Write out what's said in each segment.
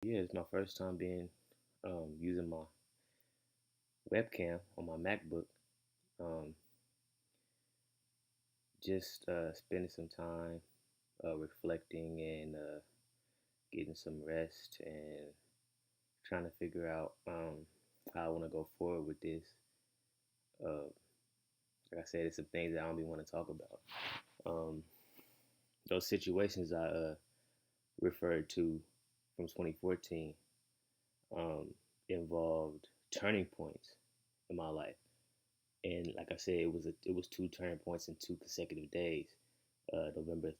Yeah, it's my first time being using my webcam on my MacBook. Um, just spending some time reflecting and getting some rest and trying to figure out how I want to go forward with this. Uh, like I said, it's some things that I don't even want to talk about. Um, those situations I referred to from 2014 um, involved turning points in my life. And like I said, it was two turning points in 2 consecutive days, November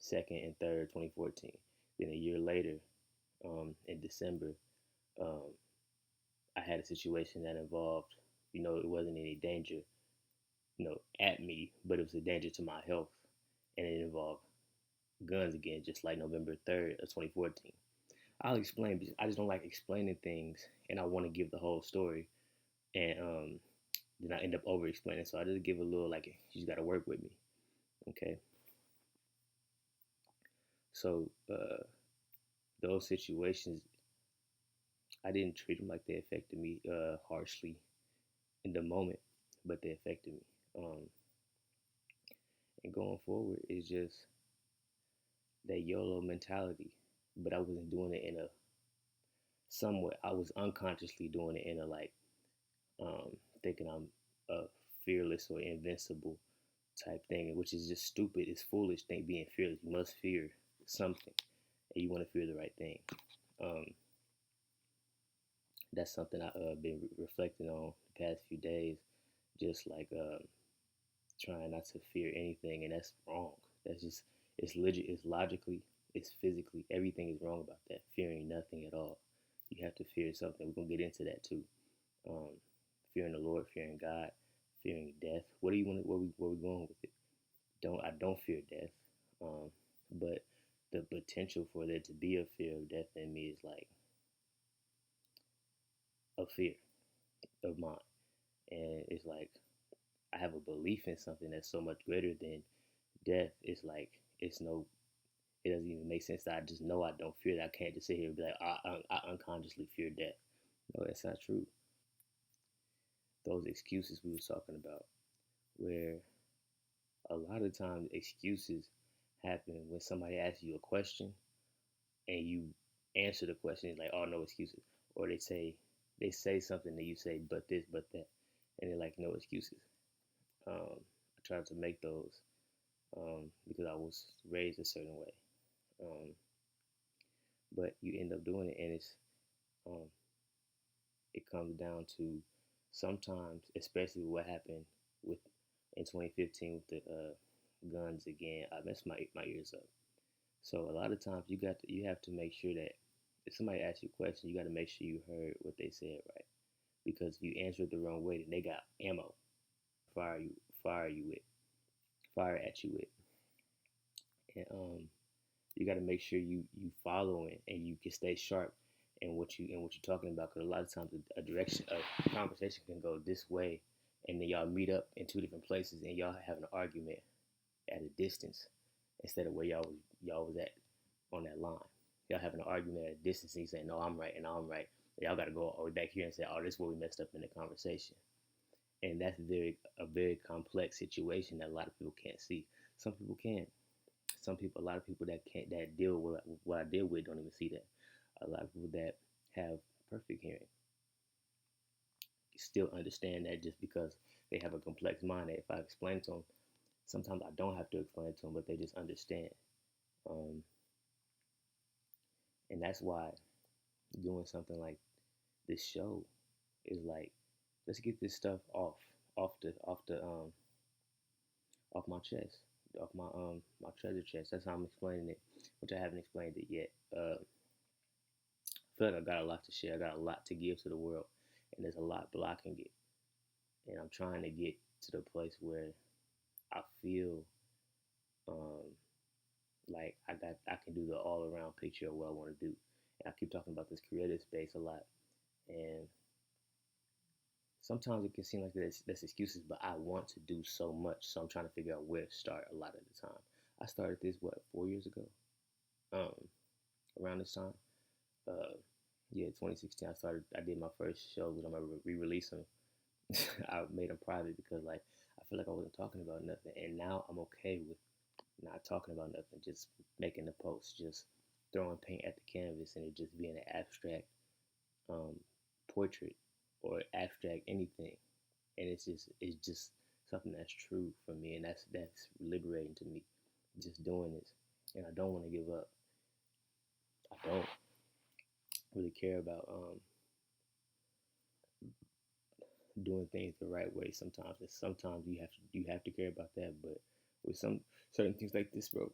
2nd and 3rd, 2014. Then a year later, in December, um, I had a situation that involved, it wasn't any danger, at me, but it was a danger to my health, and it involved guns again, just like November 3rd of 2014. I'll explain, because I just don't like explaining things, and I want to give the whole story, and then I end up over explaining. So I just give a little, like, you just got to work with me, okay? So those situations, I didn't treat them like they affected me harshly in the moment, but they affected me. And going forward is just that YOLO mentality. But I wasn't doing it in a somewhat. I was unconsciously doing it in a like thinking I'm fearless or invincible type thing, which is just stupid. It's foolish. Think being fearless. You must fear something, and you want to fear the right thing. Um, that's something I've been reflecting on the past few days. Just like trying not to fear anything, and that's wrong. That's just it's legit. It's logically, it's physically. Everything is wrong about that. Fearing nothing at all. You have to fear something. We're gonna get into that too. Um, Fearing the Lord, fearing God, fearing death. What do you want? Where we going with it? I don't fear death, um, but the potential for there to be a fear of death in me is like a fear of mine, and it's like I have a belief in something that's so much greater than death. It's like it's no, it doesn't even make sense that I just know I don't fear that. I can't just sit here and be like I unconsciously fear death. No, that's not true. Those excuses we was talking about, where a lot of times excuses happen when somebody asks you a question and you answer the question like, oh, no excuses, or they say something that you say, but this, but that, and they're like, no excuses. I try to make those because I was raised a certain way, um, but you end up doing it, and um, it comes down to sometimes, especially what happened with in 2015 with the guns again. I messed my ears up. So a lot of times you have to make sure that if somebody asks you a question, you got to make sure you heard what they said right. Because if you answer it the wrong way, then they got ammo, fire you, fire you with, fire at you with, and you got to make sure you following and you can stay sharp in what you're talking about. Because a lot of times a conversation can go this way, and then y'all meet up in two different places, and y'all have an argument at a distance instead of where y'all was at on that line. Y'all having an argument at a distance, and you saying, no, I'm right, and I'm right. Y'all got to go all the way back here and say, oh, this is where we messed up in the conversation. And that's a very complex situation that a lot of people can't see. Some people can. A lot of people that can't, that deal with what I deal with, don't even see that. A lot of people that have perfect hearing still understand that just because they have a complex mind. That if I explain to them, sometimes I don't have to explain to them, but they just understand. Um, and that's why doing something like this show is like, let's get this stuff off my chest, off my treasure chest. That's how I'm explaining it, which I haven't explained it yet. I feel like I got a lot to share. I got a lot to give to the world, and there's a lot blocking it. And I'm trying to get to the place where I feel um, like I can do the all around picture of what I want to do. And I keep talking about this creative space a lot, and sometimes it can seem like that's excuses, but I want to do so much, so I'm trying to figure out where to start. A lot of the time, I started this 4 years ago, um, around this time. uh, yeah, 2016. I did my first show, but I'm gonna re-release them. I made them private because like I feel like I wasn't talking about nothing, and now I'm okay with not talking about nothing, just making the post, just throwing paint at the canvas, and it just being an abstract um, portrait or abstract anything, and it's just something that's true for me, and that's liberating to me, just doing this, and I don't want to give up. I don't really care about doing things the right way sometimes, and sometimes you have to care about that, but with some certain things like this, bro,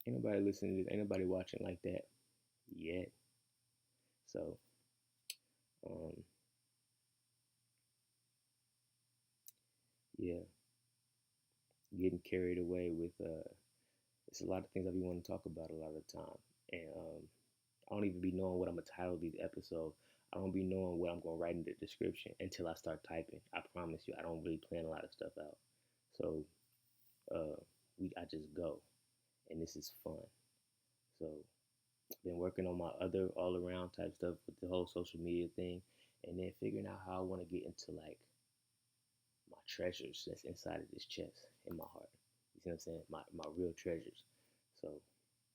ain't nobody listening to this, ain't nobody watching like that yet. So um, yeah, getting carried away with it's a lot of things I be wanting to talk about a lot of the time, and I don't even be knowing what I'm gonna title these episodes. I don't be knowing what I'm gonna write in the description until I start typing. I promise you, I don't really plan a lot of stuff out. So I just go, and this is fun. So I've been working on my other all around type stuff with the whole social media thing, and then figuring out how I want to get into like my treasures that's inside of this chest in my heart. You see what I'm saying? My real treasures. So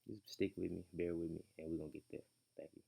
just stick with me, bear with me, and we're gonna get there. Thank you.